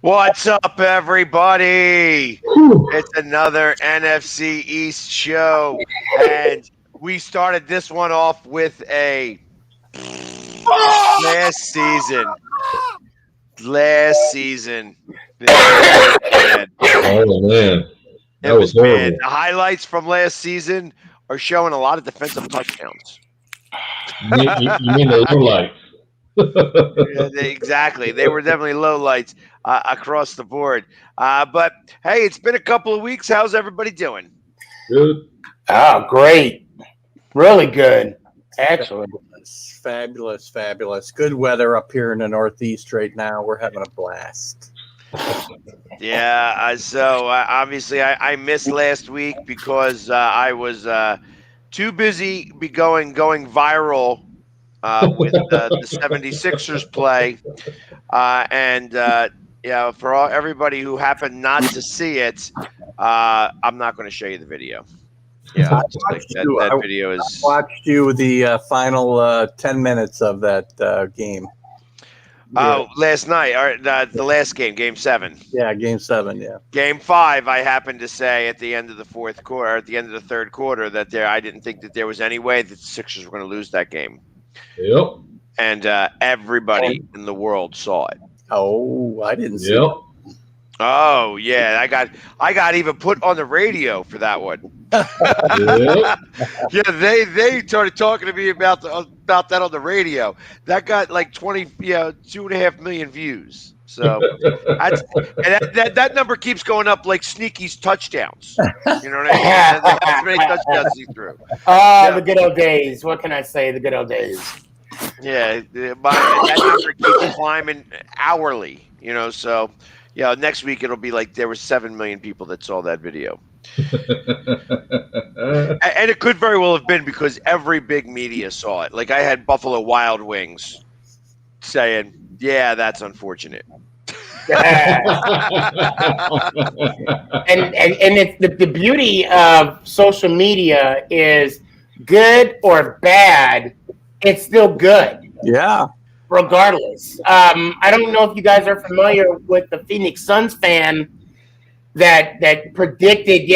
What's up, everybody? It's another NFC East show, and we started this one off with a last season. Bad. Oh man, It was bad. The highlights from last season are showing a lot of defensive touchdowns. You mean the low light? Exactly. They were definitely low lights across the board. But hey, it's been a couple of weeks. How's everybody doing? Good. Oh, great. Really good. Excellent. Fabulous. Good weather up here in the Northeast right now. We're having a blast. Yeah. So obviously I missed last week because I was too busy going viral with the 76ers play. For everybody who happened not to see it, I'm not going to show you the video. Yeah, that video is. I watched you the final 10 minutes of that game. Oh, last night, or the last game, Game 7. Yeah, Game 7. Yeah. Game 5, I happened to say at the end of the fourth quarter, at the end of the third quarter, that I didn't think that there was any way that the Sixers were going to lose that game. Yep. And everybody in the world saw it. Oh, I didn't see Yep. it. Oh yeah, I got even put on the radio for that one. Yep. Yeah, they started talking to me about that on the radio. That got like 2.5 million views. So that number keeps going up like Sneaky's touchdowns. You know what I mean? That's many touchdowns he threw. The good old days. What can I say? The good old days. Yeah, that number keeps climbing hourly. So. Yeah, next week it'll be like there were 7 million people that saw that video. And it could very well have been because every big media saw it. Like I had Buffalo Wild Wings saying, yeah, that's unfortunate. And it's the beauty of social media is good or bad, it's still good. Yeah. Regardless. I don't know if you guys are familiar with the Phoenix Suns fan that predicted,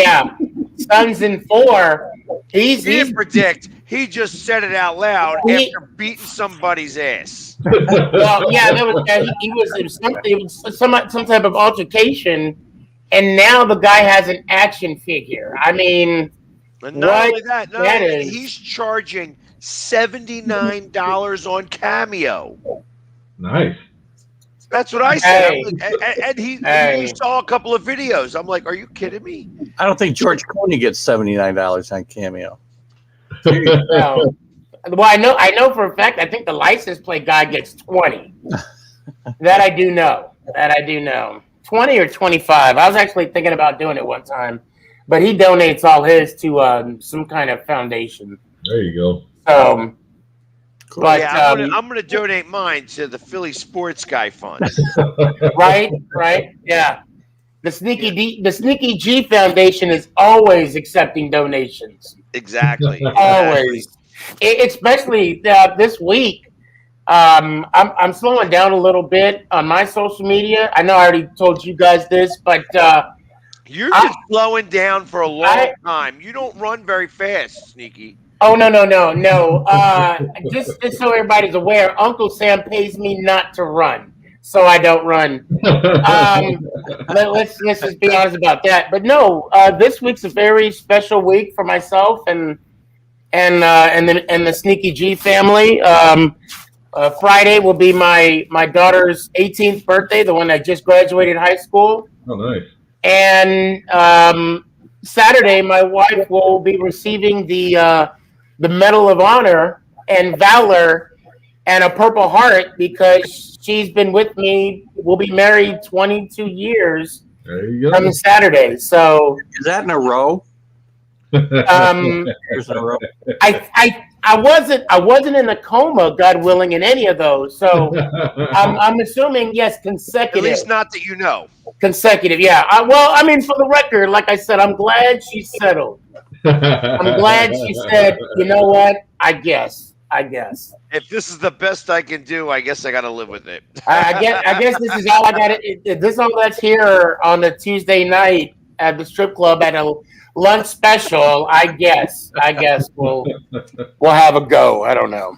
Suns in 4. He didn't predict. He just said it out loud after beating somebody's ass. Well, yeah, it was some type of altercation, and now the guy has an action figure. I mean, and not only that, he's charging $79 on Cameo. Nice. That's what I said. Hey. And he Hey. saw a couple of videos. I'm like, are you kidding me? And he saw a couple of videos. I'm like, are you kidding me? I don't think George Clooney gets $79 on Cameo. Well, I know for a fact. I think the license plate guy gets 20. That I do know. 20 or 25. I was actually thinking about doing it one time, but he donates all his to some kind of foundation. There you go. But yeah, I'm gonna donate mine to the Philly Sports Guy Fund. right, yeah. The Sneaky G Foundation is always accepting donations. Exactly. Always, especially this week. I'm slowing down a little bit on my social media. I know I already told you guys this, but you've been slowing down for a long time. You don't run very fast, Sneaky. Oh no! Just so everybody's aware, Uncle Sam pays me not to run, so I don't run. Let's just be honest about that. But no, this week's a very special week for myself and the Sneaky G family. Friday will be my daughter's 18th birthday, the one that just graduated high school. Oh, nice. And Saturday, my wife will be receiving the Medal of Honor and Valor and a Purple Heart because she's been with me. We'll be married 22 years There you go. on Saturday. So Is that in a row? Years in a row. I wasn't in a coma, God willing, in any of those. So I'm assuming yes, consecutive. At least not that you know. Consecutive, yeah. I mean, for the record, like I said, I'm glad she settled. I'm glad she said, you know what? I guess. If this is the best I can do, I guess I got to live with it. I guess this is all I got. This is all that's here on a Tuesday night at the strip club at a lunch special. I guess we'll have a go. I don't know.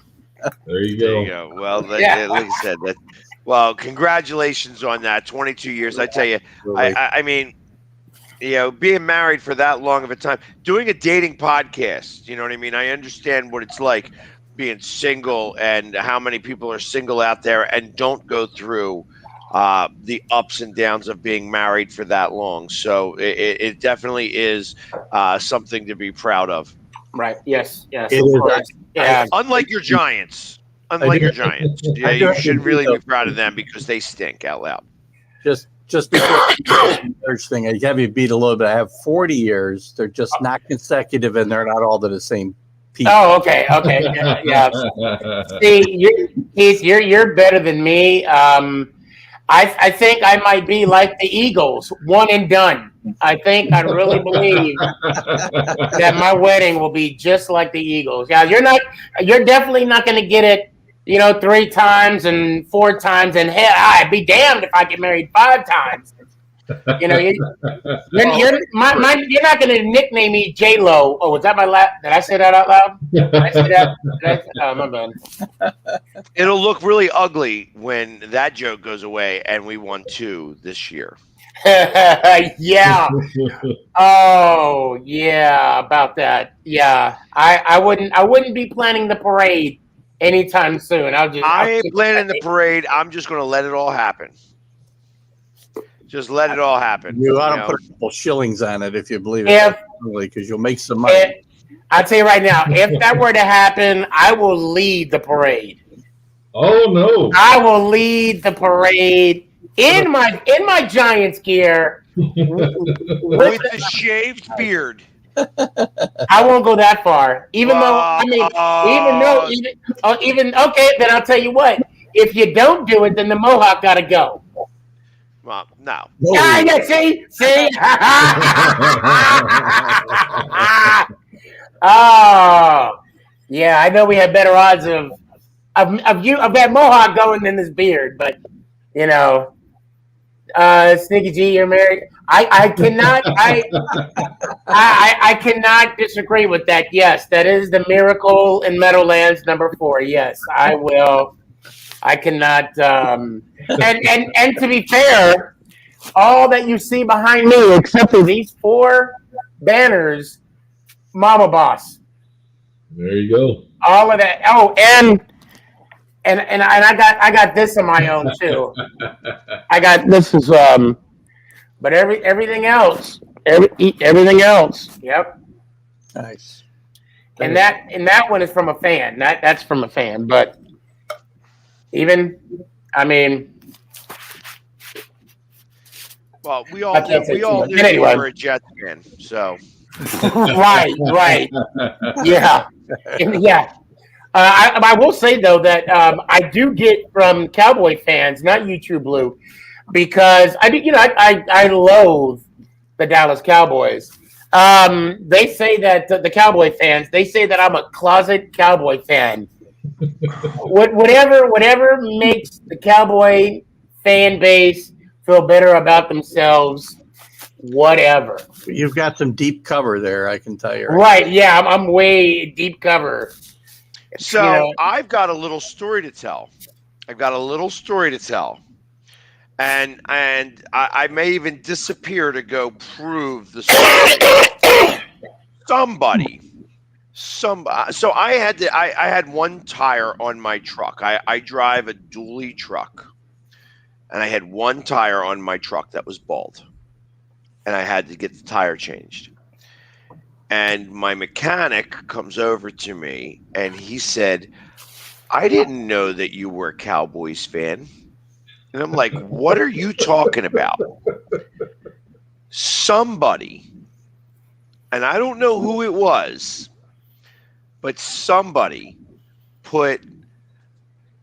There you There go. you go. Well, like I said, well, congratulations on that. 22 years. I tell you, I mean, being married for that long of a time, doing a dating podcast, you know what I mean? I understand what it's like being single and how many people are single out there and don't go through the ups and downs of being married for that long. So it definitely is something to be proud of. Right. Yes. It is. Yeah. Unlike your Giants. Yeah, you should really be proud of them because they stink out loud. Just before the marriage thing, I have you beat a little bit. I have 40 years. They're just not consecutive, and they're not all the same people. Oh, okay. Yeah. See, you're better than me. I think I might be like the Eagles, one and done. I really believe that my wedding will be just like the Eagles. Yeah, you're definitely not going to get it, 3 times and 4 times, and hell, I'd be damned if I get married 5 times. You're not going to nickname me J-Lo. Oh, was that my last? Did I say that out loud? Did I say that? Oh, my bad. It'll look really ugly when that joke goes away and we won 2 this year. Yeah. Oh, yeah, about that. Yeah. I wouldn't be planning the parade anytime soon. I ain't planning the parade. I'm just going to let it all happen. Just let it all happen. You ought to put a couple shillings on it if you believe it, because you'll make some money. I'll tell you right now, if that were to happen, I will lead the parade. Oh no! I will lead the parade in my Giants gear with the shaved beard. I won't go that far. Even okay, then I'll tell you what. If you don't do it, then the mohawk got to go. Well, no. Yeah, see. Oh, yeah. I know we have better odds of that mohawk going than this beard, but Sneaky G, you're married. I cannot. I cannot disagree with that. Yes, that is the Miracle in Meadowlands #4. Yes, I will. I cannot. And to be fair, all that you see behind me, except for these 4 banners, Mama Boss. There you go. All of that. Oh, and and I got this on my own too. I got this is but everything else, everything else. Yep. Nice. And that one is from a fan. That's from a fan. But even, I mean, Well, we all I can't say we too all much. knew But anyway. you were a Jets fan, so right, yeah, yeah. I will say though that I do get from Cowboy fans, not you, True Blue, because I loathe the Dallas Cowboys. They say that the Cowboy fans, they say that I'm a closet Cowboy fan. Whatever makes the Cowboy fan base feel better about themselves, whatever. You've got some deep cover there, I can tell you. Right? Yeah, I'm way deep cover. So I've got a little story to tell. And I may even disappear to go prove the story. So I had one tire on my truck. I drive a dually truck, and I had one tire on my truck that was bald, and I had to get the tire changed. And my mechanic comes over to me and he said, "I didn't know that you were a Cowboys fan." And I'm like, "What are you talking about?" Somebody, and I don't know who it was, but somebody put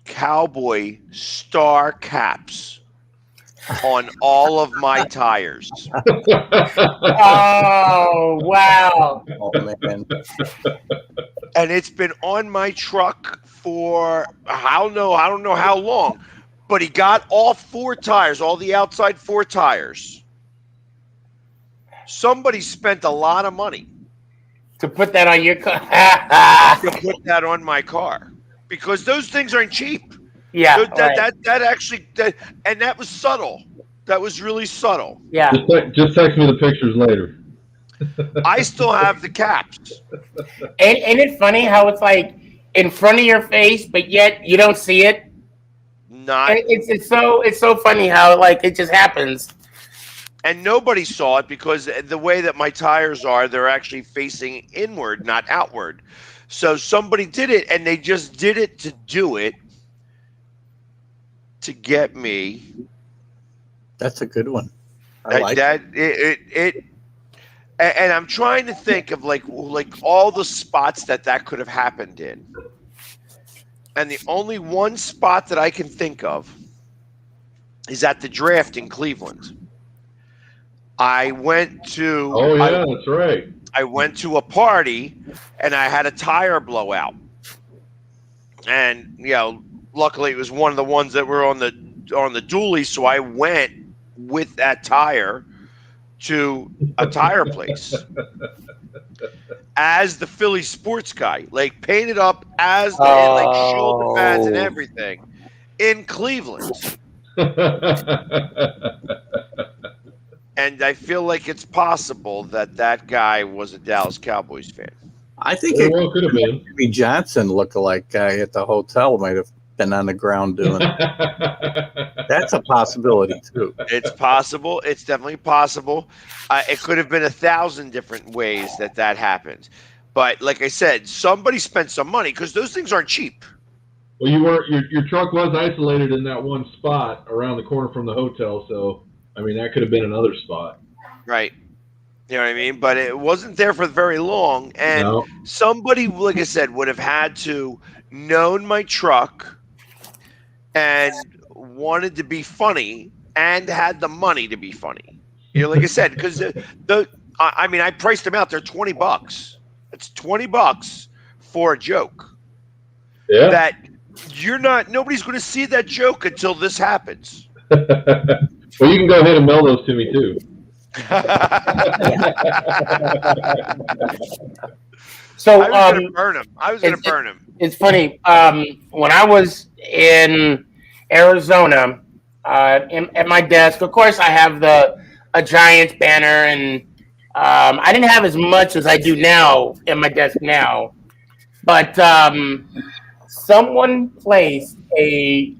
Cowboy star caps on all of my tires. Oh wow! Oh man. And it's been on my truck for I don't know how long, but he got all four tires, all the outside four tires. Somebody spent a lot of money To put that on your car. to put that on my car because those things aren't cheap. Yeah, That actually and that was subtle. That was really subtle. yeah. Just text me the pictures later. I still have the caps. And isn't it funny how it's like in front of your face, but yet you don't see it? Not And it's so funny how like it just happens. and nobody saw it because the way that my tires are, they're actually facing inward, not outward. So somebody did it, and they just did it to do it to get me. That's a good one. I That, like that it and I'm trying to think of like all the spots that could have happened in, and the only one spot that I can think of is at the draft in Cleveland. I went to Oh yeah, that's right. I went to a party and I had a tire blowout, and luckily it was one of the ones that were on the dually, so I went with that tire to a tire place as the Philly sports guy, like painted up as the like shoulder pads and everything in Cleveland. And I feel like it's possible that guy was a Dallas Cowboys fan. I think Very well could have been. Jimmy Johnson lookalike guy at the hotel might have been on the ground doing it. That's a possibility too. It's possible. It's definitely possible. It could have been 1,000 different ways that happened. But like I said, somebody spent some money because those things aren't cheap. Well, your truck was isolated in that one spot around the corner from the hotel, so I mean that could have been another spot. Right. You know what I mean? But it wasn't there for very long. And somebody, like I said, would have had to known my truck and wanted to be funny and had the money to be funny. Like I said, because I priced them out. They're $20. It's $20 for a joke. Yeah. That nobody's going to see that joke until this happens. Well, you can go ahead and mail those to me too. So I was going to burn them. I was going to burn them. It's funny. When I was in Arizona, at my desk, of course, I have a Giants banner, and I didn't have as much as I do now at my desk now. But someone placed a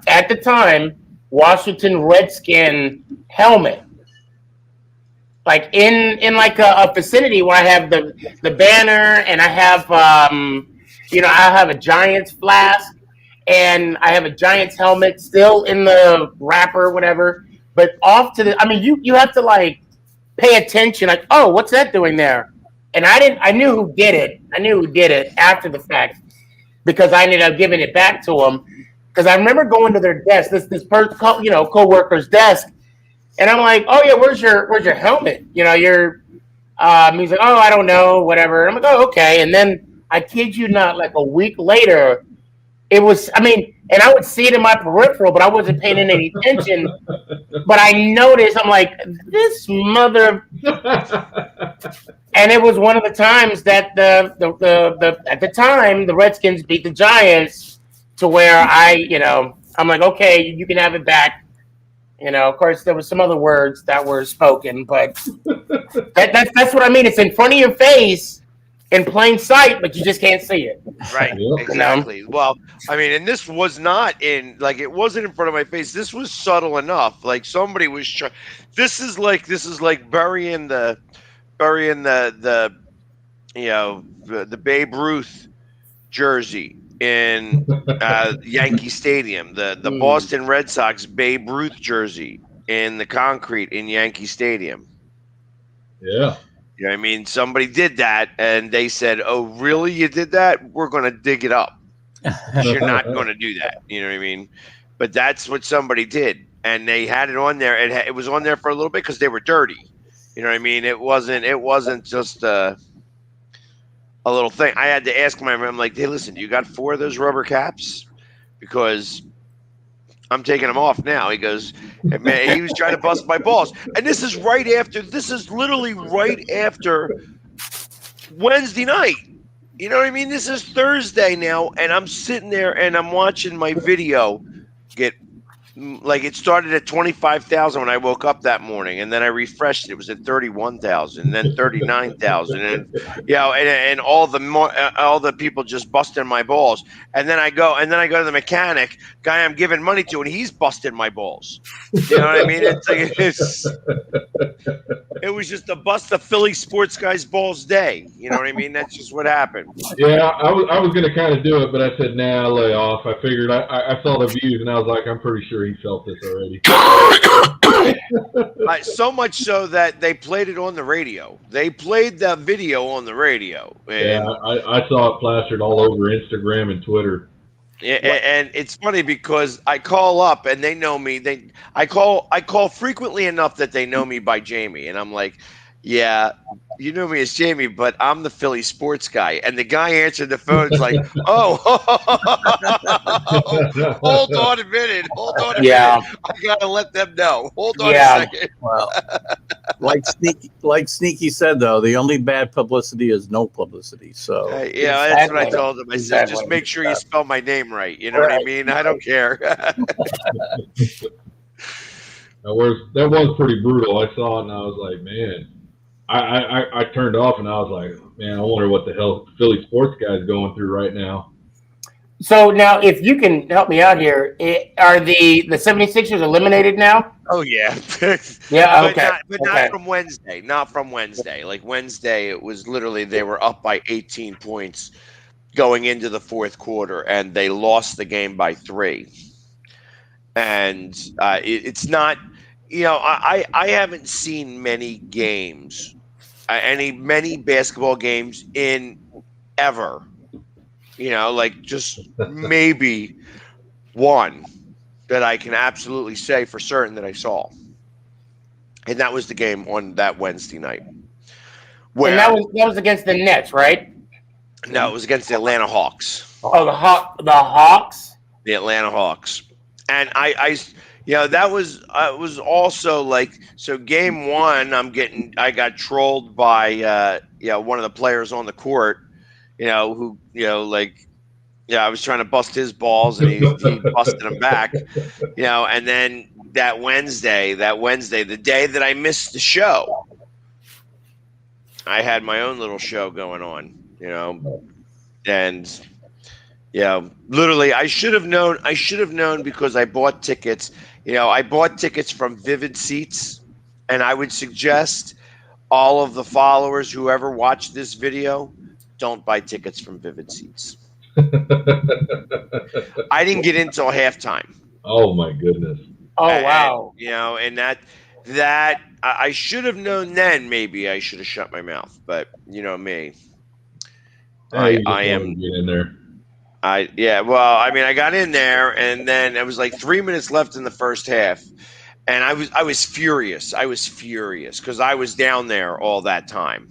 at the time Washington Redskin helmet, like in like a vicinity where I have the banner and I have I have a Giants flask and I have a Giants helmet still in the wrapper, whatever. But off to the, I mean, you have to like pay attention, like, oh, what's that doing there? And I knew who did it. I knew who did it after the fact because I ended up giving it back to him. Because I remember going to their desk, this person, co-worker's desk, and I'm like, oh yeah, where's your helmet? He's like, oh, I don't know, whatever. And I'm like, oh, okay. And then I kid you not, like a week later, it was, I mean, and I would see it in my peripheral, but I wasn't paying any attention. But I noticed, I'm like, this mother. And it was one of the times that the at the time the Redskins beat the Giants to where I'm like, okay, you can have it back. Of course, there was some other words that were spoken, but that's what I mean. It's in front of your face, in plain sight, but you just can't see it. Right, exactly. Well, I mean, and this was not it wasn't in front of my face. This was subtle enough. Like somebody was trying. This is like burying the the Babe Ruth jersey in Yankee Stadium, the Boston Red Sox Babe Ruth jersey in the concrete in Yankee Stadium. Yeah. You know what I mean? Somebody did that, and they said, "Oh, really? You did that? We're going to dig it up. You're not going to do that." You know what I mean? But that's what somebody did, and they had it on there. It was on there for a little bit because they were dirty. You know what I mean? It wasn't just a little thing. I had to ask I'm like, "Hey, listen, you got 4 of those rubber caps? Because I'm taking them off now." He goes, man, he was trying to bust my balls. And this is literally right after Wednesday night. You know what I mean? This is Thursday now, and I'm sitting there and I'm watching my video get, like, it started at 25,000 when I woke up that morning, and then I refreshed it. It was at 31,000, and then 39,000, and and all the people just busting my balls. And then I go to the mechanic guy I'm giving money to, and he's busting my balls. You know what I mean? It was just a bust the Philly sports guy's balls day. You know what I mean? That's just what happened. Yeah, I was going to kind of do it, but I said, nah, I'll lay off. I figured I saw the views, and I was like, I'm pretty sure he felt this already. So much so that they played it on the radio. They played the video on the radio. Yeah, I saw it plastered all over Instagram and Twitter. Yeah, and it's funny because I call up and they know me. I call frequently enough that they know me by Jamie, and I'm like, yeah, you know me as Jamie, but I'm the Philly sports guy. And the guy answered the phone. It's like, oh, hold on a minute. I gotta let them know. Hold on a second. Well, like Sneaky said, though, the only bad publicity is no publicity. So that's what I told him. I said, just make sure you spell my name right. You know what I mean? I don't care. That was pretty brutal. I saw it and I was like, man. I turned off and I was like, man, I wonder what the hell Philly sports guy's going through right now. So now, if you can help me out here, are the 76ers eliminated now? Oh, yeah. Yeah, okay. Not from Wednesday. Not from Wednesday. Like Wednesday, it was literally they were up by 18 points going into the fourth quarter, and they lost the game by 3. And it's not, I haven't seen many games. Many basketball games in ever, like just maybe one that I can absolutely say for certain that I saw. And that was the game on that Wednesday night. And that was against the Nets, right? No, it was against the Atlanta Hawks. Oh, the Hawks? The Atlanta Hawks. And that was also like, so game 1, I got trolled by one of the players on the court, who I was trying to bust his balls and he busted them back, and then that Wednesday, the day that I missed the show, I had my own little show going on, and Yeah, literally, I should have known. I should have known because I bought tickets. I bought tickets from Vivid Seats, and I would suggest all of the followers, whoever watched this video, don't buy tickets from Vivid Seats. I didn't get in till halftime. Oh my goodness. Oh And wow. and that I should have known then. Maybe I should have shut my mouth, but you know me. Hey, you I just wanted am. to get in there. Yeah. Well, I mean, I got in there, and then it was like 3 minutes left in the first half, and I was furious. I was furious because I was down there all that time.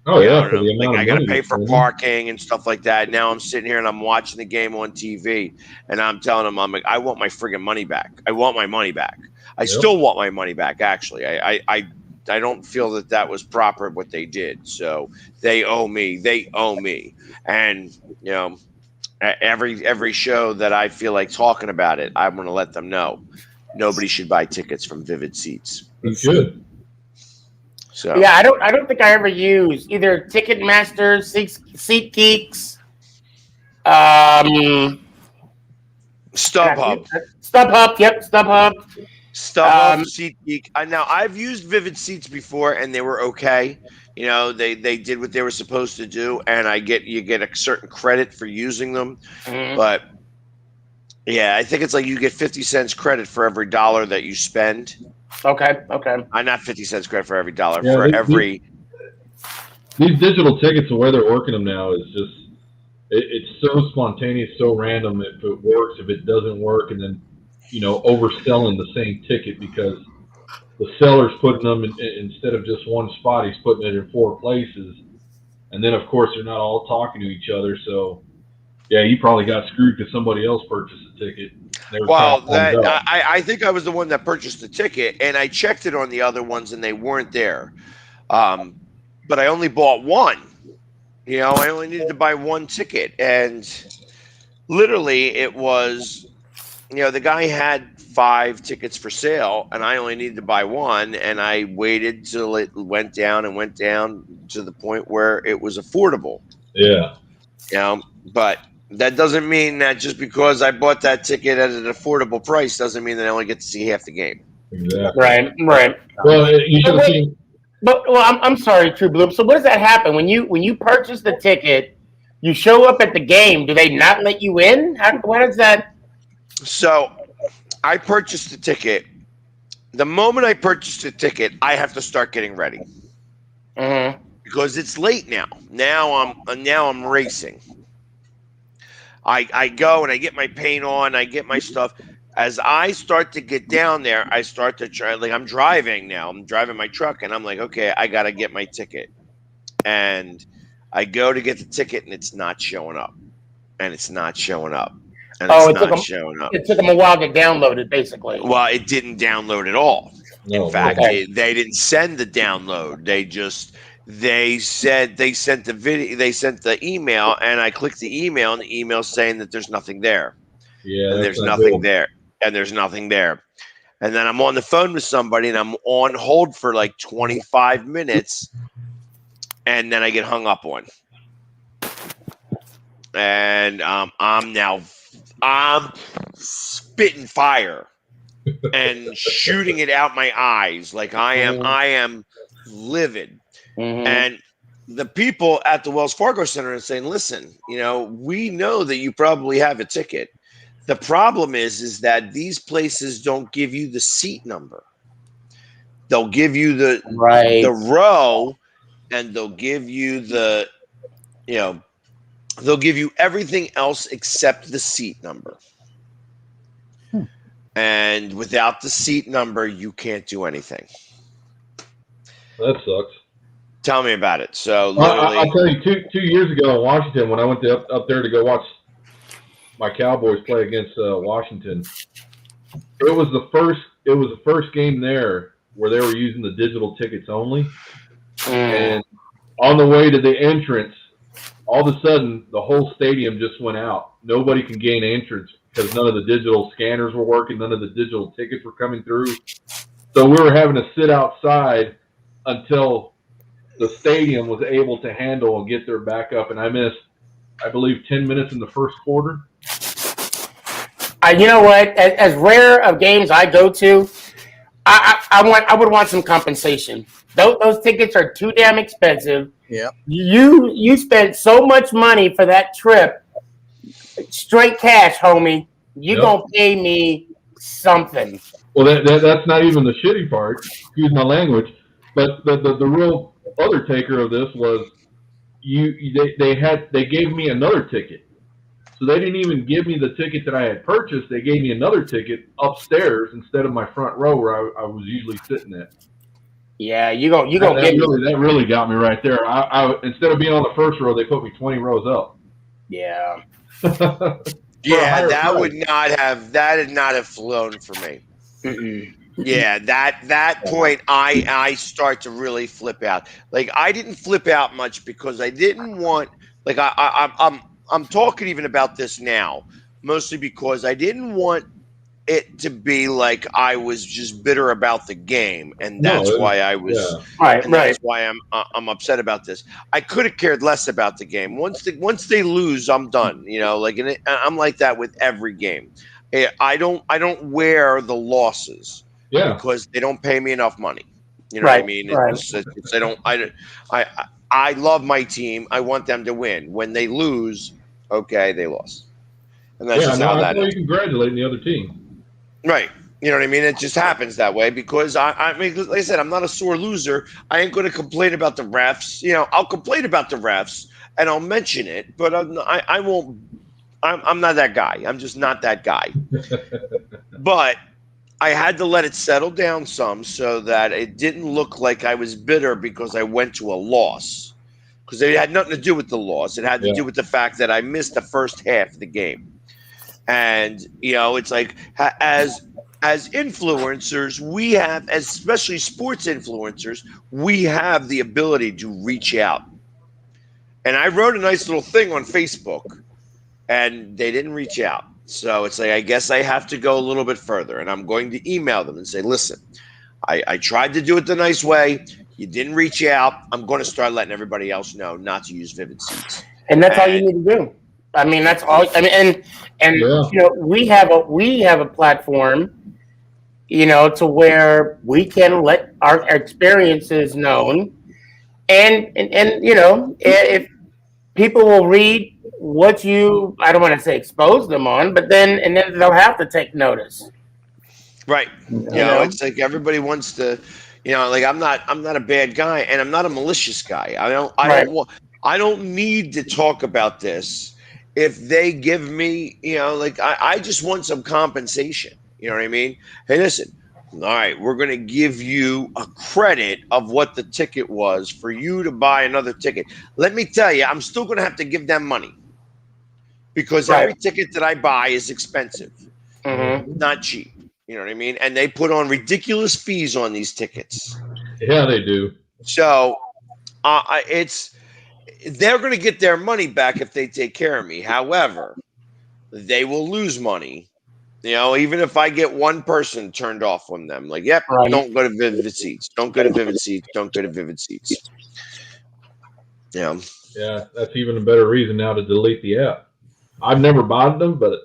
Oh You yeah, know, for the like amount I of got to money pay you're for spending. parking and stuff like that. Now I'm sitting here and I'm watching the game on TV, and I'm telling them, I'm like, I want my friggin' money back. I want my money back. I Yep. still want my money back. Actually, I don't feel that was proper what they did. So they owe me. They owe me. And every show that I feel like talking about it, I'm going to let them know nobody should buy tickets from Vivid Seats. That's good. So Yeah, I don't think I ever used either Ticketmaster, SeatGeeks, StubHub. StubHub. Yep, StubHub. StubHub, Um, SeatGeek. Now I've used Vivid Seats before, and they were okay. They did what they were supposed to do, and you get a certain credit for using them. mhm. But yeah, I think it's like you get 50 cents credit for every dollar that you spend. Okay. Not 50 cents credit for every dollar, Yeah, for every. These digital tickets, the way they're working them now is just it's so spontaneous, so random. If it works, if it doesn't work, and then overselling the same ticket because the seller's putting them instead of just one spot, he's putting it in 4 places, and then of course they're not all talking to each other. So yeah, you probably got screwed because somebody else purchased a ticket. They were Well, trying to up. I think I was the one that purchased the ticket, and I checked it on the other ones, and they weren't there. But I only bought one. I only needed to buy one ticket, and literally it was, the guy had 5 tickets for sale, and I only needed to buy one, and I waited till it went down to the point where it was affordable. Yeah. But that doesn't mean that just because I bought that ticket at an affordable price doesn't mean that I only get to see half the game. Exactly. Right. Well, you should have seen. But I'm sorry, True Bloom. So what does that happen when you purchase the ticket? You show up at the game. Do they not let you in? What is that? So I purchased the ticket. The moment I purchased the ticket, I have to start getting ready because it's late now. Now I'm racing. I go and I get my paint on. I get my stuff. As I start to get down there, I start to try. Like I'm driving now. I'm driving my truck, and I'm like, okay, I got to get my ticket. And I go to get the ticket, and it's not showing up. And it's not showing up. And it's not showing up. It took them a while to download it, basically. Well, it didn't download at all. No, In fact, okay. they didn't send the download. They said they sent the video. They sent the email, and I clicked the email, and the email saying that there's nothing there. Yeah, And there's nothing there. And there's nothing there. And then I'm on the phone with somebody, and I'm on hold for like 25 minutes, and then I get hung up on. And I'm spitting fire and shooting it out my eyes. Like I am livid. Mm-hmm. And the people at the Wells Fargo Center are saying, listen, we know that you probably have a ticket. The problem is that these places don't give you the seat number. They'll give you the row, and they'll give you they'll give you everything else except the seat number. And without the seat number, you can't do anything. That sucks. Tell me about it. So literally, I'll tell you, two years ago in Washington, when I went up there to go watch my Cowboys play against Washington, it was the first game there where they were using the digital tickets only. And on the way to the entrance, all of a sudden the whole stadium just went out. Nobody can gain entrance because none of the digital scanners were working, none of the digital tickets were coming through. So we were having to sit outside until the stadium was able to handle and get their backup, and I missed I believe, 10 minutes in the first quarter. You know what? As rare of games I go to, I would want some compensation. Those tickets are too damn expensive. Yeah. You spent so much money for that trip, straight cash, homie. You gonna pay me something. Well, that's not even the shitty part. Excuse my language, but the real other taker of this was they gave me another ticket. So they didn't even give me the ticket that I had purchased. They gave me another ticket upstairs instead of my front row where I was usually sitting at. Yeah, you gonna get that really got me right there. I instead of being on the first row, they put me 20 rows up. Yeah. Yeah, that price. had not have flown for me. Mm-mm. Yeah, that point I start to really flip out. Like I didn't flip out much because I didn't want like I'm talking even about this now, mostly because I didn't want it to be like I was just bitter about the game, and that's why I was, Right. that's why I'm upset about this. I could have cared less about the game. Once they lose, I'm done. Like I'm like that with every game. I don't wear the losses because they don't pay me enough money. You know what I mean? I love my team. I want them to win. When they lose, okay, they lost, and that's just how that is. You congratulating the other team. Right. You know what I mean? It just happens that way because I mean, like I said, I'm not a sore loser. I ain't going to complain about the refs. I'll complain about the refs and I'll mention it, but I won't. I'm not that guy. I'm just not that guy. But I had to let it settle down some so that it didn't look like I was bitter because I went to a loss. Because it had nothing to do with the loss. It had to do with the fact that I missed the first half of the game. And it's like as influencers, we have, especially sports influencers, we have the ability to reach out. And I wrote a nice little thing on Facebook, and they didn't reach out. So it's like I guess I have to go a little bit further, and I'm going to email them and say, listen, I tried to do it the nice way. You didn't reach out. I'm going to start letting everybody else know not to use Vivid Seats. And that's all you need to do. I mean, that's all. I mean, and we have a platform, to where we can let our experiences known, and if people will read what I don't want to say expose them on, but then they'll have to take notice. Right. It's like everybody wants to, like I'm not a bad guy, and I'm not a malicious guy. I don't need to talk about this. If they give me, I just want some compensation. You know what I mean? Hey, listen, all right, we're going to give you a credit of what the ticket was for you to buy another ticket. Let me tell you, I'm still going to have to give them money because every ticket that I buy is expensive, not cheap. You know what I mean? And they put on ridiculous fees on these tickets. Yeah, they do. So they're going to get their money back if they take care of me. However, they will lose money. Even if I get one person turned off from them, like, don't go to Vivid Seats. Don't go to Vivid Seats. Don't go to Vivid Seats. Yeah. Yeah, that's even a better reason now to delete the app. I've never bought them, but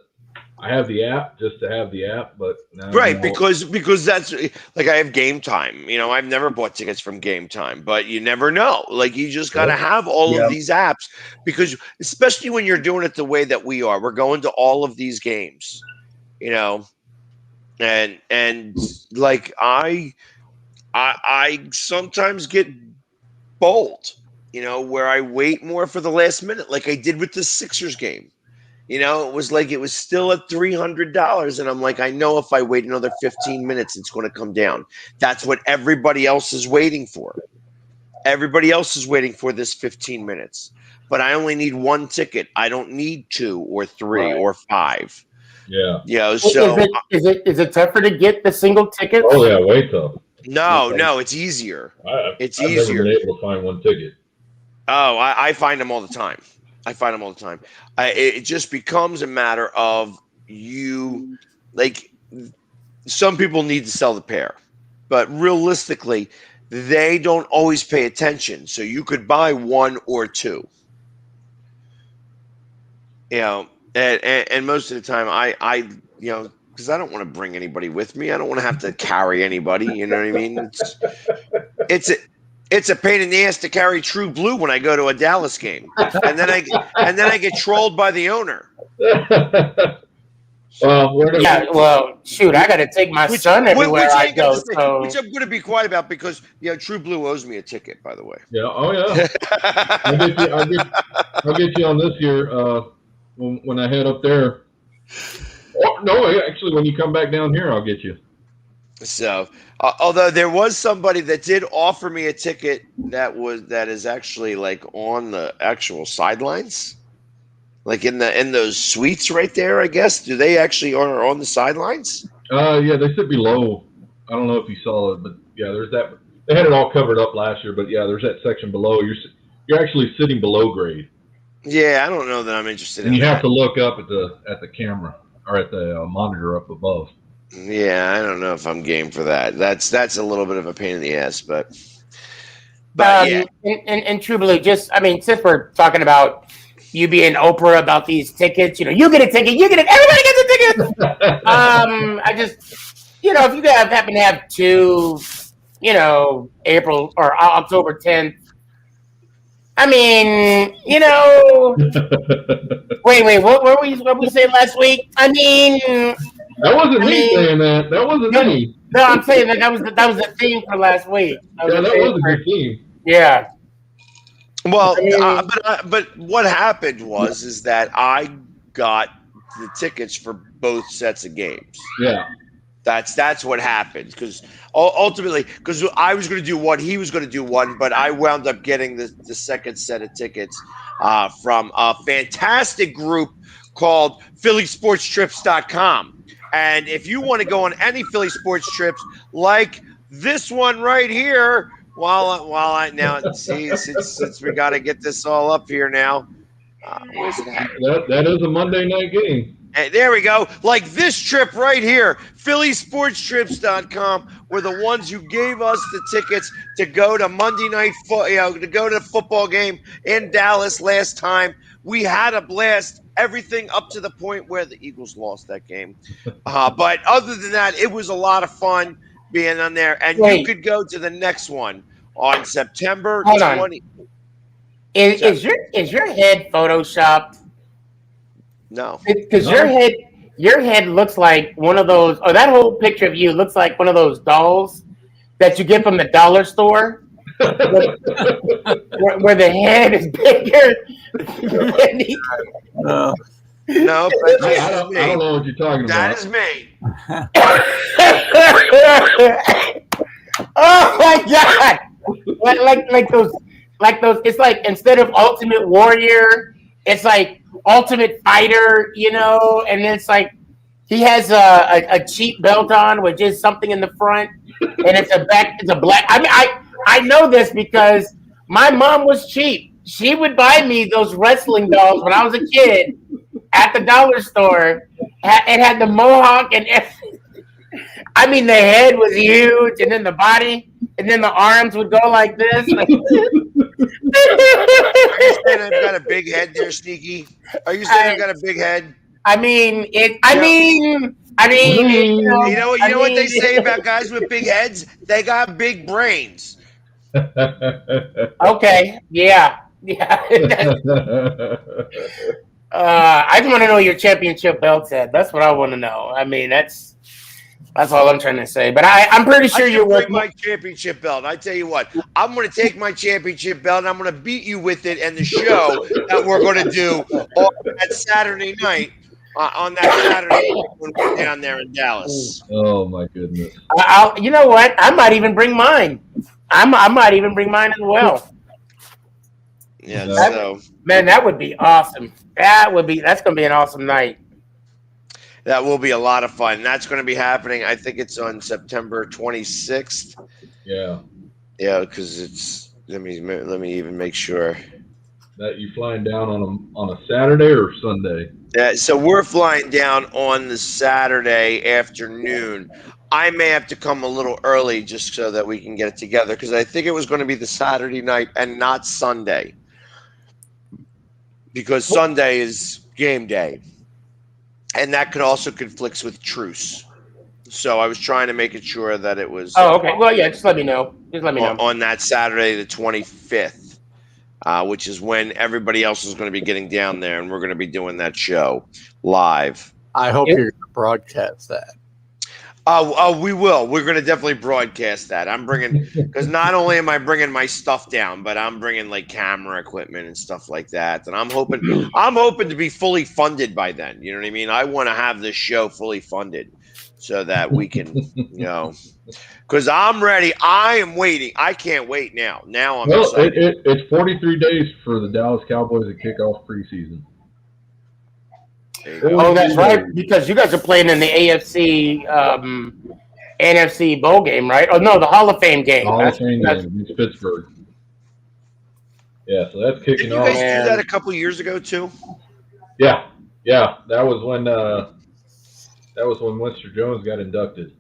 I have the app just to have the app. But now because that's like I have Game Time. I've never bought tickets from Game Time, but you never know. Like you just got to have all of these apps because especially when you're doing it the way that we are, we're going to all of these games. And like I sometimes get bold, where I wait more for the last minute, like I did with the Sixers game. It was like it was still at $300, and I'm like, I know if I wait another 15 minutes, it's going to come down. That's what everybody else is waiting for. Everybody else is waiting for this 15 minutes, but I only need one ticket. I don't need 2 or 3 or 5. Yeah. So is it tougher to get the single ticket? Oh yeah, way tough. No, it's easier. I've never been able to find one ticket. Oh, I find them all the time. It just becomes a matter of you, like, some people need to sell the pair, but realistically, they don't always pay attention. So you could buy 1 or 2. You know, and most of the time, I you know, because I don't want to bring anybody with me. I don't want to have to carry anybody. You know what I mean? It's a it's a pain in the ass to carry True Blue when I go to a Dallas game, and then I get trolled by the owner. Well, Yeah, well, shoot, I got to take my son everywhere Which I ain't gonna go. say, So which I'm going to be quiet about because True Blue owes me a ticket, by the way. yeah. Oh yeah. I'll get you on this year when I head up there. Oh, no, actually, when you come back down here, I'll get you. So, although there was somebody that did offer me a ticket that is actually like on the actual sidelines, like in those suites right there. I guess do they actually are on the sidelines? Yeah, they sit below. I don't know if you saw it, but yeah, there's that. They had it all covered up last year, but yeah, there's that section below. You're actually sitting below grade, Yeah, I don't know that I'm interested and in you have that. to look up at the camera or at the monitor up above. Yeah, I don't know if I'm game for that. That's a little bit of a pain in the ass, but yeah. and True Blue, just I mean, since we're talking about you being Oprah about these tickets, you get a ticket, you get it, everybody gets a ticket. I just, if you guys happen to have two, April or October 10th. I mean, wait, what we saying last week? I mean, That wasn't me saying that. That wasn't me. No, I'm saying that was the theme for last week. That was a good theme. Yeah. Well, but what happened is that I got the tickets for both sets of games. Yeah. That's what happened because ultimately because I was going to do one, he was going to do one, but I wound up getting the second set of tickets from a fantastic group called PhillySportsTrips.com. And if you want to go on any Philly sports trips like this one right here, while I now see since we got to get this all up here now, where's it at? That is a Monday night game. And there we go. Like this trip right here, PhillySportsTrips.com were the ones who gave us the tickets to go to Monday night to go to the football game in Dallas last time. We had a blast. Everything up to the point where the Eagles lost that game. But other than that, it was a lot of fun being on there. And you could go to the next one on September 20. Is your head photoshopped? No. Because your head looks like one of those, or that whole picture of you looks like one of those dolls that you get from the dollar store. where the head is bigger than the... No, I don't know what you're talking that about. That is me. Oh my God! Like those. It's like instead of Ultimate Warrior, it's like Ultimate Fighter, and it's like he has a cheap belt on with just something in the front, and it's a black. I mean, I know this because my mom was cheap. She would buy me those wrestling dolls when I was a kid at the dollar store. It had the mohawk and everything. I mean, the head was huge, and then the body, and then the arms would go like this. Are you saying I've got a big head there, Sneaky? Are you saying I've got a big head? I mean, you know what they say about guys with big heads? They got big brains. Okay, yeah. I just want to know your championship belt set. That's what I want to know. I mean, that's all I'm trying to say. But I'm pretty sure you're working my championship belt. I tell you what, I'm going to take my championship belt and I'm going to beat you with it. And the show that we're going to do on that Saturday night, when we're down there in Dallas. Oh my goodness! You know what? I might even bring mine. I might even bring mine as well. Yeah. Man, that would be awesome. That's going to be an awesome night. That will be a lot of fun. That's going to be happening. I think it's on September 26th. Yeah. Yeah, because it's. Let me even make sure. That you flying down on a Saturday or Sunday? Yeah, so we're flying down on the Saturday afternoon. I may have to come a little early just so that we can get it together because I think it was going to be the Saturday night and not Sunday. Because Sunday is game day, and that could also conflicts with truce. So I was trying to make it sure that it was. Oh, okay. Well, yeah. Just let me know. Just let me know. On that Saturday, the 25th, which is when everybody else is going to be getting down there, and we're going to be doing that show live. I hope you're going to broadcast that. We will. We're going to definitely broadcast that. I'm bringing, because not only am I bringing my stuff down, but I'm bringing like camera equipment and stuff like that. And I'm hoping to be fully funded by then. You know what I mean? I want to have this show fully funded so that we can, because I'm ready. I am waiting. I can't wait now. Now I'm excited. It's 43 days for the Dallas Cowboys to kick off preseason. Oh, that's right, because you guys are playing in the AFC NFC bowl game, right? Oh no, the Hall of Fame game. Hall of Fame game. It's Pittsburgh. Yeah, so that's kicking off. Did you guys do that a couple years ago too? Yeah. That was when Mr. Jones got inducted.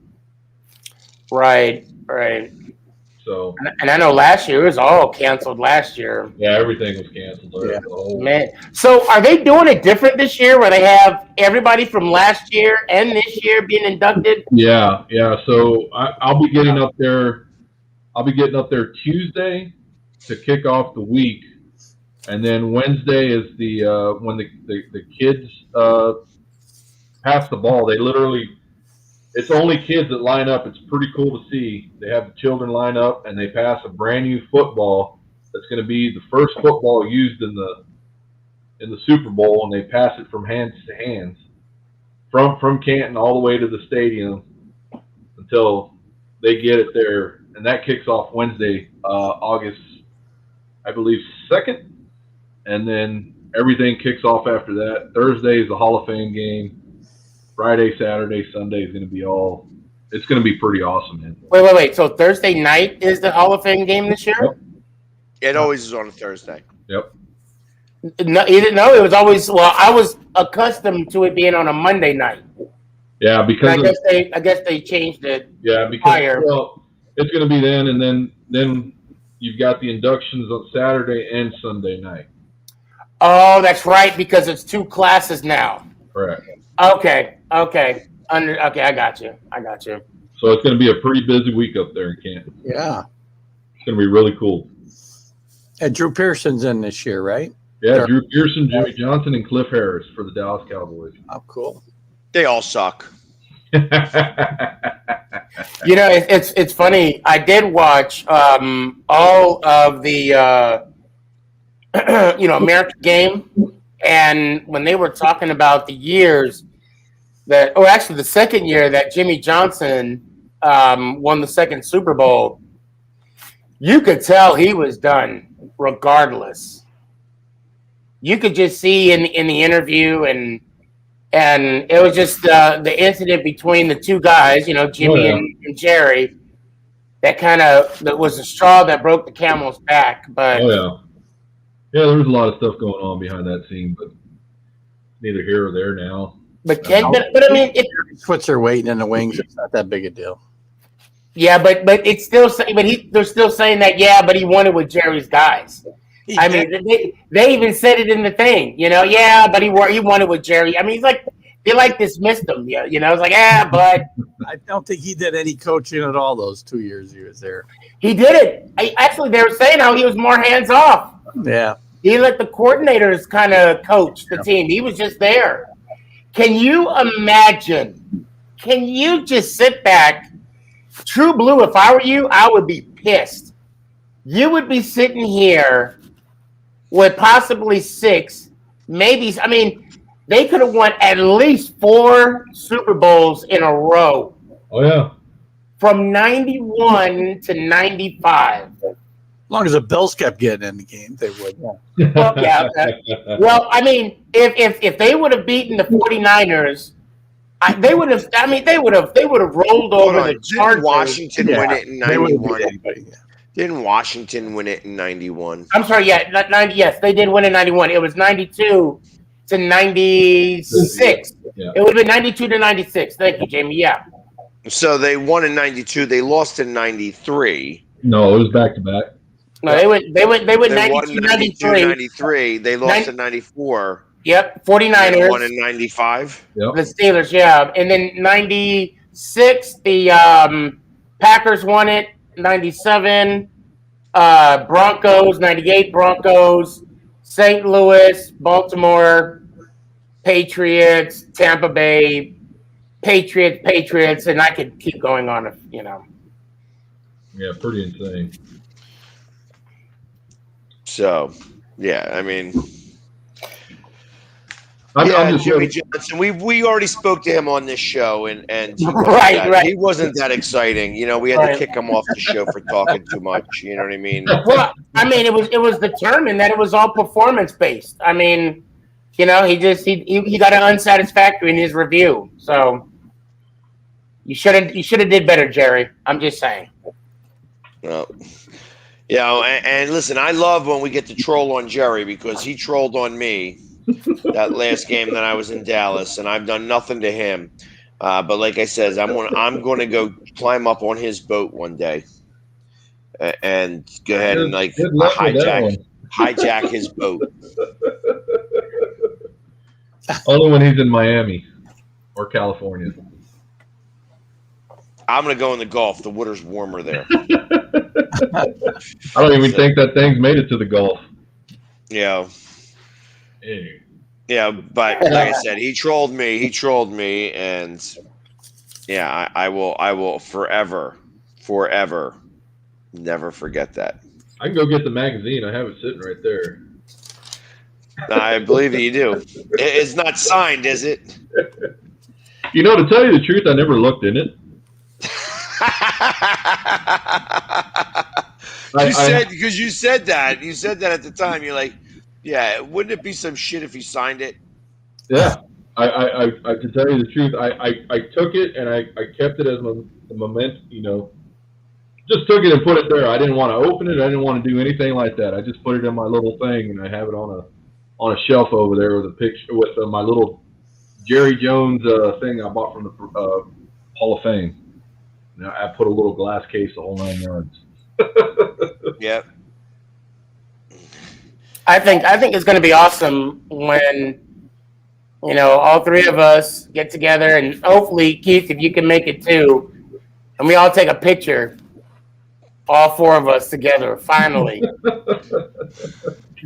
Right. So, and I know last year it was all canceled. Last year, yeah, everything was canceled. Yeah. Man, so are they doing it different this year, where they have everybody from last year and this year being inducted? Yeah. So I'll be getting up there. I'll be getting up there Tuesday to kick off the week, and then Wednesday is the when the kids pass the ball. They literally. It's only kids that line up. It's pretty cool to see. They have the children line up, and they pass a brand new football that's going to be the first football used in the Super Bowl, and they pass it from hands to hands, from Canton all the way to the stadium until they get it there, and that kicks off Wednesday, August, I believe, 2nd, and then everything kicks off after that. Thursday is the Hall of Fame game. Friday, Saturday, Sunday is going to be it's going to be pretty awesome, man. Wait. So Thursday night is the Hall of Fame game this year? Yep. It always is on a Thursday. Yep. No, you didn't know it was always. Well, I was accustomed to it being on a Monday night. Yeah, because I guess they changed it. Yeah, because prior. Well, it's going to be then, and then you've got the inductions on Saturday and Sunday night. Oh, that's right, because it's 2 classes now. Correct. Okay. I got you. So it's going to be a pretty busy week up there in Canton. Yeah. It's going to be really cool. And Drew Pearson's in this year, right? Yeah, Drew Pearson, Jimmy Johnson, and Cliff Harris for the Dallas Cowboys. Oh, cool. They all suck. It's funny. I did watch all of the American game, and when they were talking about the years actually the second year that Jimmy Johnson won the second Super Bowl, you could tell he was done regardless. You could just see in the interview, and it was just the incident between the 2 guys, Jimmy and Jerry, that was the straw that broke the camel's back. But yeah, there was a lot of stuff going on behind that scene, but neither here or there now. But I mean, Switzer waiting in the wings. It's not that big a deal. Yeah, but it's still. They're still saying that. Yeah, but he won it with Jerry's guys. I mean, they even said it in the thing. Yeah, but he won it with Jerry. I mean, they dismissed him. Yeah, it's like, but I don't think he did any coaching at all those 2 years he was there. He did it. Actually, they were saying how he was more hands off. Yeah, he let the coordinators kind of coach the team. He was just there. Can you imagine? Can you just sit back? True Blue, if I were you, I would be pissed. You would be sitting here with possibly 6, maybe. I mean, they could have won at least 4 Super Bowls in a row. Oh, yeah. From 91 to 95. As long as the Bills kept getting in the game, they would. Yeah. Well, yeah. Well, I mean, if they would have beaten the 49ers, they would have. I mean, they would have rolled over the Chargers. Didn't Washington win it in 91? Yeah. Didn't Washington win it in 91? I'm sorry. Yeah, 90. Yes, they did win in 91. It was 92 to 96. Yeah. It would have been 92 to 96. Thank you, Jamie. Yeah. So they won in 92. They lost in 93. No, it was back to back. No, they went 92, 93. 93. They lost in 94. Yep, Won 49ers. in '95. Yep. The Steelers, yeah. And then 96, the Packers won it. 97, Broncos. 98, Broncos. St. Louis, Baltimore, Patriots, Tampa Bay, Patriots, and I could keep going on if, you know. Yeah, pretty insane. So, yeah, I mean, I'm just Jimmy Johnson. We already spoke to him on this show, and he wasn't Right. he wasn't that exciting. You know, we had to kick him off the show for talking too much. You know what I mean? Well, I mean, it was determined that it was all performance based. I mean, you know, he got an unsatisfactory in his review. So you should have did better, Jerry. I'm just saying. Well, yeah, and listen, I love when we get to troll on Jerry because he trolled on me that last game that I was in Dallas, and I've done nothing to him. But like I said, I'm going to go climb up on his boat one day and go ahead and like hijack his boat. Only when he's in Miami or California. I'm going to go in the Gulf. The water's warmer there. I don't even think that thing's made it to the Gulf. Yeah. Anyway. Yeah, but like I said, he trolled me, and yeah, I will forever never forget that. I can go get the magazine. I have it sitting right there. I believe that you do. It's not signed, is it? You know, to tell you the truth, I never looked in it. You said that at the time. You're like, yeah, wouldn't it be some shit if he signed it? Yeah, I to tell you the truth, I took it and I kept it as a memento. You know, just took it and put it there. I didn't want to open it. I didn't want to do anything like that. I just put it in my little thing and I have it on a shelf over there with a picture with my little Jerry Jones thing I bought from the Hall of Fame. Now I put a little glass case, the whole 9 yards. Yep. I think it's going to be awesome when, you know, all three of us get together, and hopefully, Keith, if you can make it too, and we all take a picture, all four of us together, finally.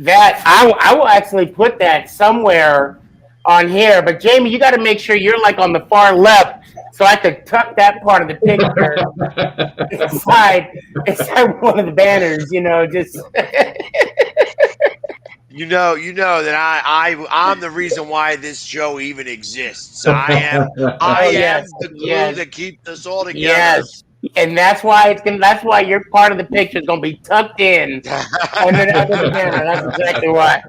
That I will actually put that somewhere on here, but Jamie, you got to make sure you're like on the far left, so I could tuck that part of the picture inside one of the banners. You know, just. You know that I'm the reason why this show even exists. I am the glue that keeps us all together. Yes. And that's why your part of the picture is gonna be tucked in under the banner. That's exactly why.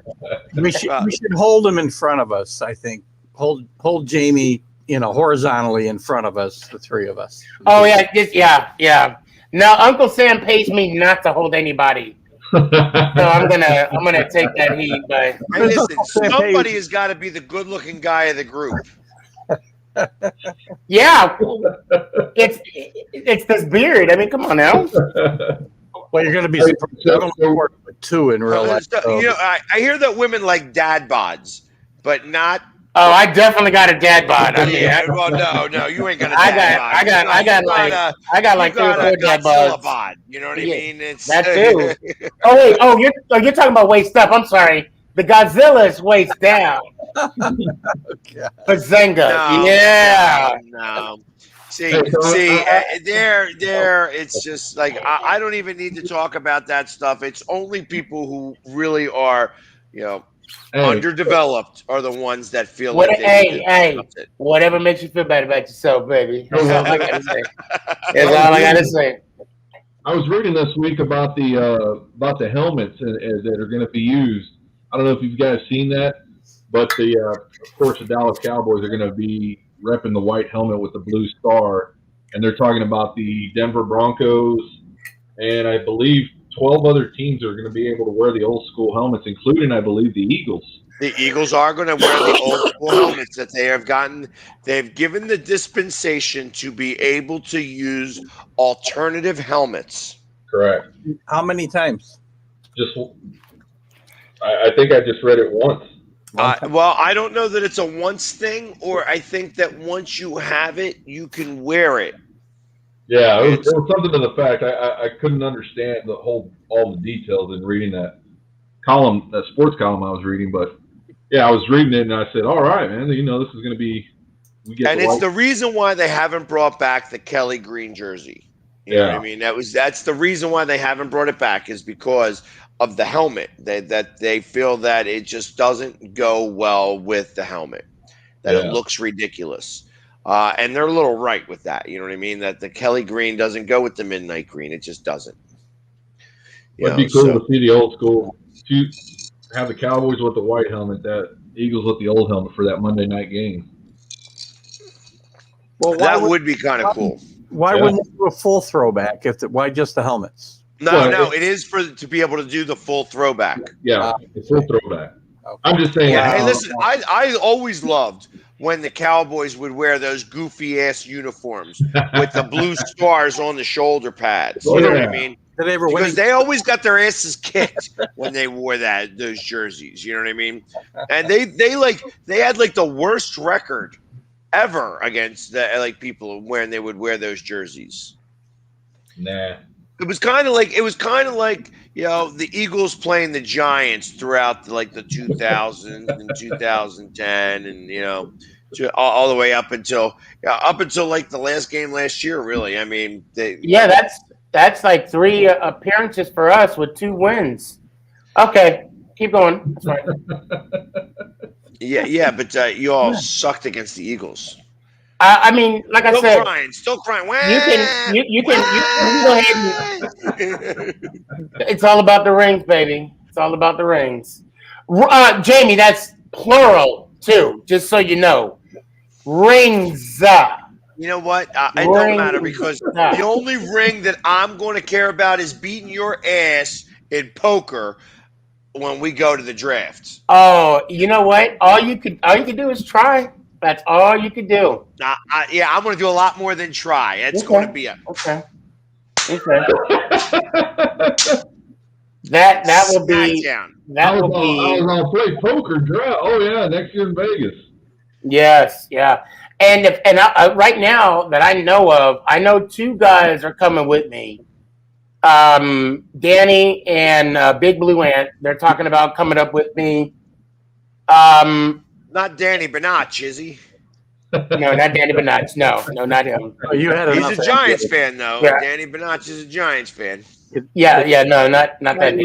We should hold him in front of us, I think. Hold Jamie, you know, horizontally in front of us, the three of us. Oh yeah. No, Uncle Sam pays me not to hold anybody. So I'm gonna take that heat, but hey, listen, somebody has got to be the good-looking guy of the group. Yeah, it's this beard. I mean, come on now. Well, you're gonna be surprised. I've only worked with two in real life. You know, I hear that women like dad bods, but not. Oh, I definitely got a dad bod. I mean, well, no, you ain't got a dad bod. I got like 3 or 4 dad bods. Bod, you know what I mean? It's that too. You're talking about waist up. I'm sorry. The Godzilla's waist down. Bazinga. No. See, there. It's just like I don't even need to talk about that stuff. It's only people who really are, you know, underdeveloped are the ones that feel like whatever makes you feel better about yourself, baby. That's all I gotta say. That's all I gotta say. I was reading this week about the helmets that are going to be used. I don't know if you guys seen that, but of course the Dallas Cowboys are going to be repping the white helmet with the blue star, and they're talking about the Denver Broncos, and I believe 12 other teams are going to be able to wear the old school helmets, including, I believe, the Eagles. The Eagles are going to wear the old school helmets that they have gotten. They've given the dispensation to be able to use alternative helmets. Correct. How many times? I think I just read it once. Well, I don't know that it's a once thing, or I think that once you have it, you can wear it. Yeah, it was something to the fact I couldn't understand all the details in reading that column, that sports column I was reading, but yeah, I was reading it and I said, all right, man, this is going to be, and it's the reason why they haven't brought back the Kelly green jersey. You know what I mean? That's the reason why they haven't brought it back, is because of the helmet. That they feel that it just doesn't go well with the helmet. That it looks ridiculous. And they're a little right with that. You know what I mean? That the Kelly green doesn't go with the midnight green. It just doesn't. It'd be cool to see the old school. Have the Cowboys with the white helmet, that Eagles with the old helmet for that Monday night game. Well, that would be kind of cool. Why wouldn't you do a full throwback? Why just the helmets? No, it is to be able to do the full throwback. Yeah, full throwback. Okay. I'm just saying. Yeah, hey, listen, I always loved when the Cowboys would wear those goofy ass uniforms with the blue stars on the shoulder pads. You know what I mean? Because they always got their asses kicked when they wore those jerseys. You know what I mean? And they had like the worst record ever against people when they would wear those jerseys. Nah. It was kind of like the Eagles playing the Giants throughout the 2000s and 2010, and all the way up until like the last game last year. Really, I mean, that's like 3 appearances for us with 2 wins. Okay, keep going. That's right. Yeah, but you all sucked against the Eagles. I mean, like I said, still crying. You can go ahead and it's all about the rings, baby. It's all about the rings. Jamie, that's plural too, just so you know. Rings. You know what? It don't matter, because the only ring that I'm going to care about is beating your ass in poker when we go to the draft. Oh, you know what? All you could do is try. That's all you could do. I'm going to do a lot more than try. It's going to be okay. That will be down. That will be. I was going to play poker draft. Oh yeah, next year in Vegas. Yes, yeah. And right now that I know of, I know 2 guys are coming with me. Danny and Big Blue Ant. They're talking about coming up with me. Not Danny Benach, is he? No, not Danny Benach. No, not him. Oh, he's a Giants fan, though. Yeah. Danny Benach is a Giants fan. Yeah, no, not that Danny.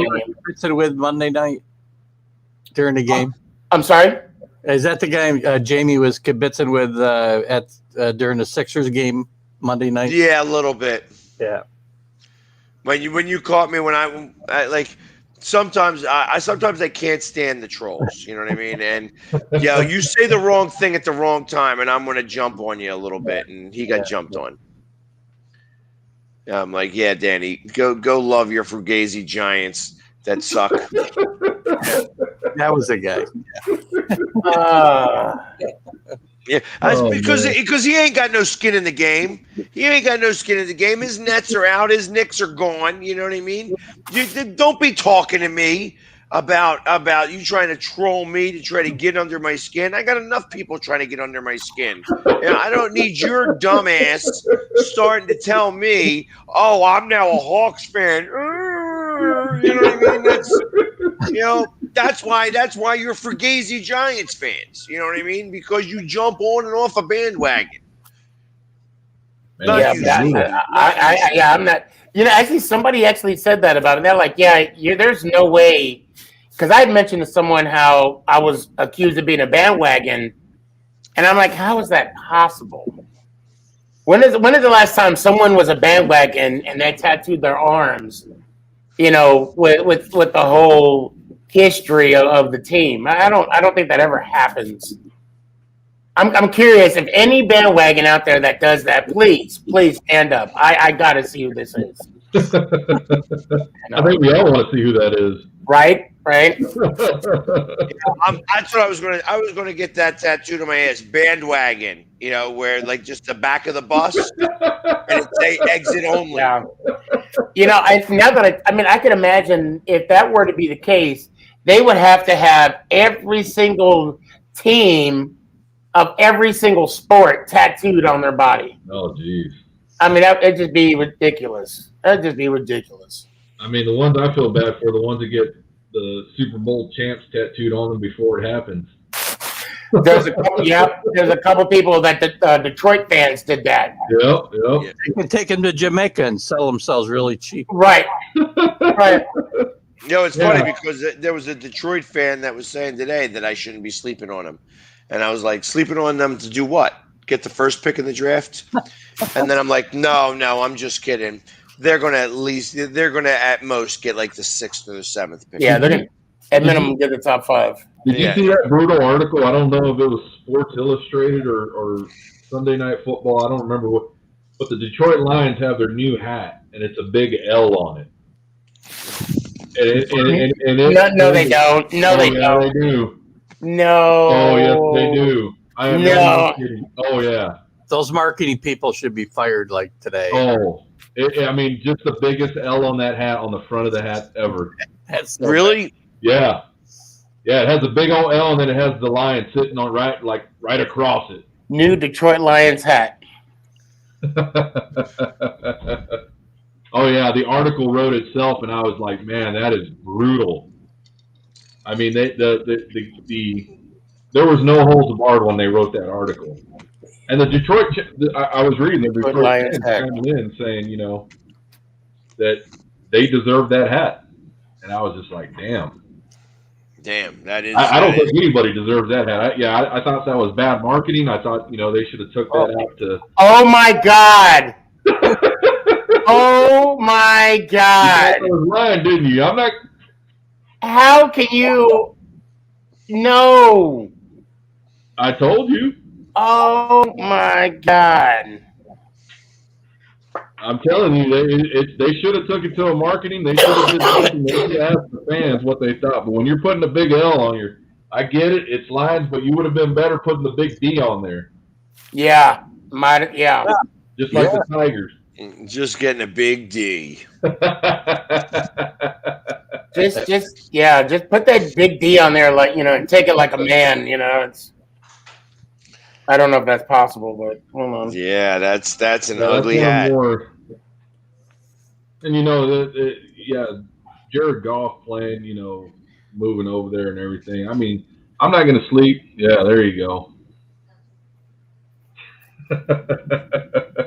With Monday night during the game. I'm sorry? Is that the game Jamie was kibitzing with during the Sixers game Monday night? Yeah, a little bit. Yeah. When you caught me when I like. Sometimes I can't stand the trolls. You know what I mean? And you say the wrong thing at the wrong time, and I'm going to jump on you a little bit. And he got jumped on. I'm like, yeah, Danny, go love your Fugazi Giants that suck. That was a guy. Yeah, because he ain't got no skin in the game. He ain't got no skin in the game. His Nets are out. His Knicks are gone. You know what I mean? Don't be talking to me about you trying to troll me to try to get under my skin. I got enough people trying to get under my skin. I don't need your dumb ass starting to tell me, oh, I'm now a Hawks fan. You know what I mean? That's why you're Fugazi Giants fans. You know what I mean? Because you jump on and off a bandwagon. I'm not. Actually, somebody actually said that about it. They're like, there's no way. Because I had mentioned to someone how I was accused of being a bandwagon, and I'm like, how is that possible? When is the last time someone was a bandwagon and they tattooed their arms? With the whole history of the team. I don't think that ever happens. I'm curious if any bandwagon out there that does that, please stand up. I gotta see who this is. I think we all want to see who that is. Right. That's what I was going to get that tattooed on my ass. Bandwagon. Where like just the back of the bus and it say exit only. Yeah. I could imagine if that were to be the case, they would have to have every single team of every single sport tattooed on their body. Oh, geez. I mean, it'd just be ridiculous. That'd just be ridiculous. I mean, the ones I feel bad for, the ones that get the Super Bowl champs tattooed on them before it happens. There's a couple people that the Detroit fans did that. Yep. You can take them to Jamaica and sell themselves really cheap. Right. Right. It's funny because there was a Detroit fan that was saying today that I shouldn't be sleeping on him. And I was like, sleeping on them to do what? Get the first pick in the draft? And then I'm like, no, I'm just kidding. They're going to at most get like the 6th or the 7th pick. Yeah, they're going to at minimum get the top 5. Did you see that brutal article? I don't know if it was Sports Illustrated or Sunday Night Football. I don't remember what. But the Detroit Lions have their new hat, and it's a big L on it. No, they don't. No, they don't. They do. No. Oh, yes, they do. I am not kidding. Oh, yeah. Those marketing people should be fired like today. Oh, I mean, just the biggest L on that hat on the front of the hat ever. That's so really? Yeah. Yeah, it has a big old L, and then it has the lion sitting on right across it. New Detroit Lions hat. Oh yeah, the article wrote itself, and I was like, man, that is brutal. I mean, there was no holds barred when they wrote that article. And the Detroit, I was reading the Detroit Lions coming in saying, that they deserve that hat, and I was just like, damn, that is. I don't think anybody deserves that hat. I thought that was bad marketing. I thought they should have took that out to. Oh my God. Oh my God! You was lying, didn't you? I'm not. How can you? No. I told you. Oh my God! I'm telling you, they should have took it to a marketing. They should have did something. They should have asked the fans what they thought. But when you're putting a big L on I get it. It's Lions, but you would have been better putting the big D on there. Yeah. Just like the Tigers. Just getting a big D. just put that big D on there, like and take it like a man. It's. I don't know if that's possible, but hold on. Yeah, that's an ugly hat. And Jared Goff playing, moving over there and everything. I mean, I'm not gonna sleep. Yeah, there you go.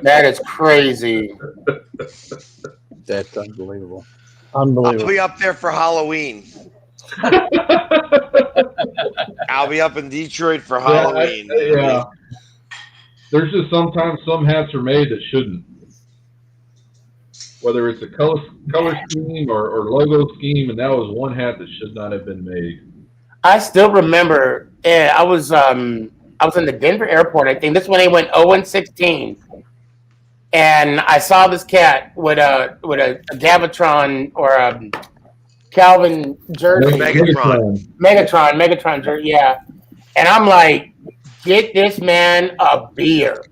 That is crazy. That's unbelievable. I'll be up there for Halloween. I'll be up in Detroit for Halloween. Yeah. There's just sometimes some hats are made that shouldn't. Whether it's a color scheme or logo scheme, and that was one hat that should not have been made. I still remember. I was in the Denver airport. I think this when they went 0-16, and I saw this cat with a Gavatron or a Calvin jersey. Megatron jersey. Yeah, and I'm like, get this man a beer.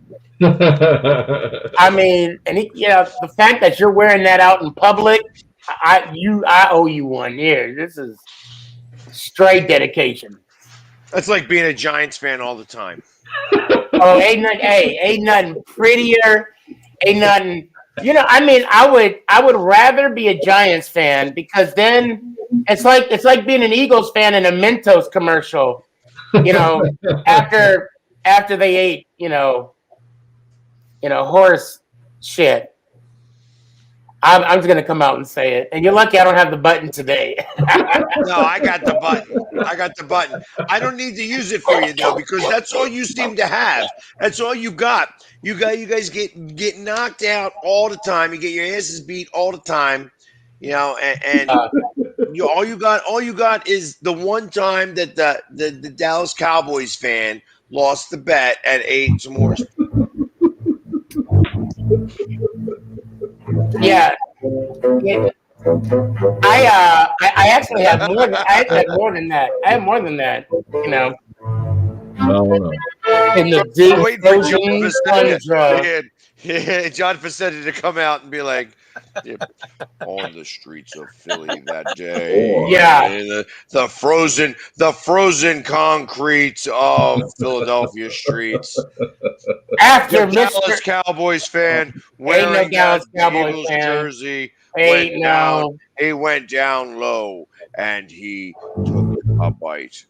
I mean, and the fact that you're wearing that out in public, I owe you one. Here, this is straight dedication. That's like being a Giants fan all the time. Oh, ain't nothing prettier. Ain't nothing. I mean, I would rather be a Giants fan because then it's like being an Eagles fan in a Mentos commercial. After they ate, horse shit. I'm just gonna come out and say it. And you're lucky I don't have the button today. No, I got the button. I don't need to use it for you though, because that's all you seem to have. That's all you got. You guys get knocked out all the time. You get your asses beat all the time. And all you got is the one time that the Dallas Cowboys fan lost the bet and ate some horse. Yeah. I actually have more than I had more than that. I have more than that. No. In the deep waiting for John Facetta to come out and be like, On the streets of Philly that day. Yeah. And the frozen concrete of Philadelphia streets. After The Dallas Mr. Cowboys fan Ain't no wearing Dallas that Cowboys Eagles fan. jersey Ain't went down. no. He went down low and he took a bite.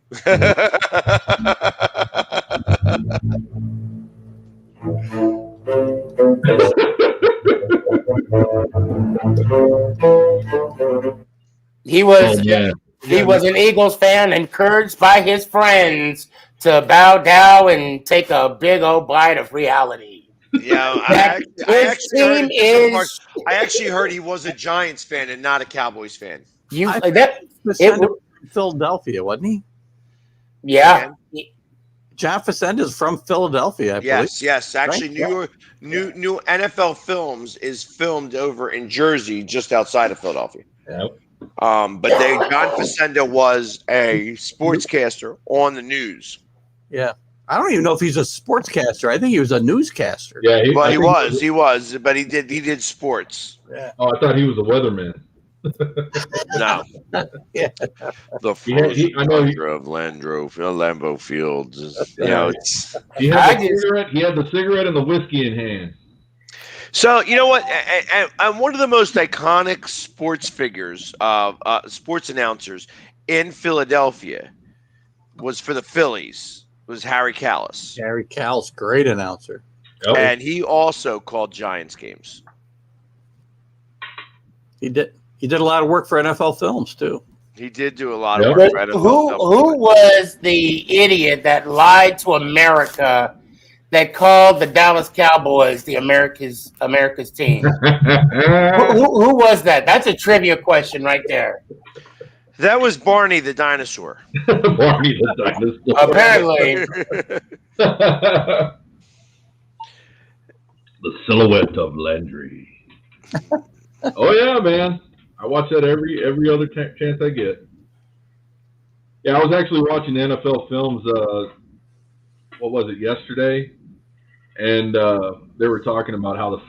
He was Oh man. he was an Eagles fan, encouraged by his friends to bow down and take a big old bite of reality. Yeah, I actually heard he was a Giants fan and not a Cowboys fan. Philadelphia, wasn't he? Yeah. John Facenda's from Philadelphia, I believe. Yes. Actually, New NFL Films is filmed over in Jersey, just outside of Philadelphia. Yep. But John Facenda was a sportscaster on the news. Yeah. I don't even know if he's a sportscaster. I think he was a newscaster. Yeah, He was, but he did sports. Yeah. Oh, I thought he was a weatherman. No. Yeah. The frozen tundra of Lambeau Fields. It's. He had the cigarette and the whiskey in hand. So you know what? And one of the most iconic sports figures, sports announcers in Philadelphia, was for the Phillies. Was Harry Callis. Harry Callis, great announcer. Yep. And he also called Giants games. He did a lot of work for NFL Films too. He did do a lot of work for NFL Films. Who was the idiot that lied to America that called the Dallas Cowboys the America's team? who was that? That's a trivia question right there. That was Barney the dinosaur. Barney the dinosaur. Apparently. The silhouette of Landry. Oh yeah, man. I watch that every other chance I get. Yeah, I was actually watching NFL Films. What was it, yesterday? And they were talking about how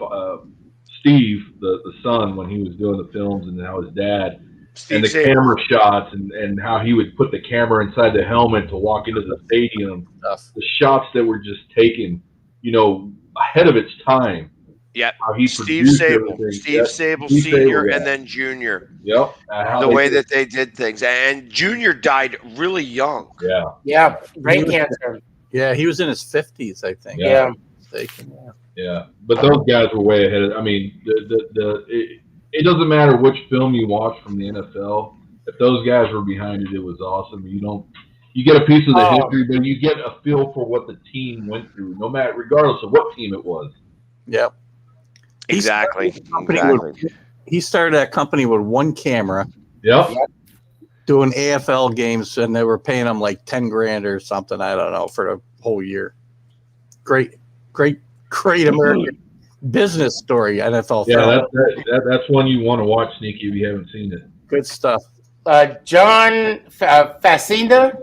Steve, the son, when he was doing the films, and how his dad and the camera shots, and how he would put the camera inside the helmet to walk into the stadium. The shots that were just taken, ahead of its time. Yep. Steve Sable Senior, and then Junior. Yep. The way that they did things, and Junior died really young. Yeah. Yeah. Brain cancer. Yeah, he was in his 50s, I think. Yeah. Yeah. But those guys were way ahead. It doesn't matter which film you watch from the NFL. If those guys were behind it, it was awesome. You get a piece of the history, but you get a feel for what the team went through, regardless of what team it was. Yep. Exactly. He started that company with one camera. Yep. Doing AFL games, and they were paying him like $10,000 or something. I don't know, for the whole year. Great American business story. NFL. Yeah, that's one you want to watch, Sneaky, if you haven't seen it. Good stuff. John Facenda.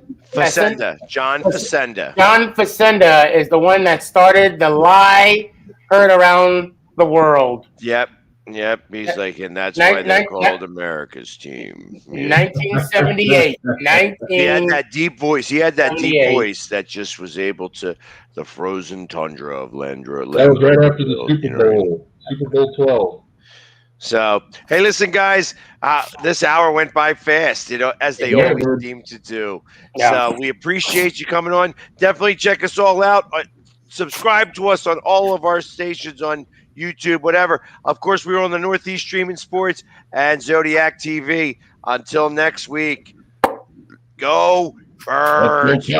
John Facenda. John Facenda is the one that started the lie heard around the world. Yep. He's like, and that's why they're called America's team. 1978. He had that deep voice. That just was able to the frozen tundra of Landra. That was right after the Super Bowl. Super Bowl 12. So, hey, listen, guys, this hour went by fast, as they always seem to do. Yeah. So we appreciate you coming on. Definitely check us all out. Subscribe to us on all of our stations on YouTube, whatever. Of course, we're on the Northeast Streaming Sports and Zodiac TV. Until next week, go Birds.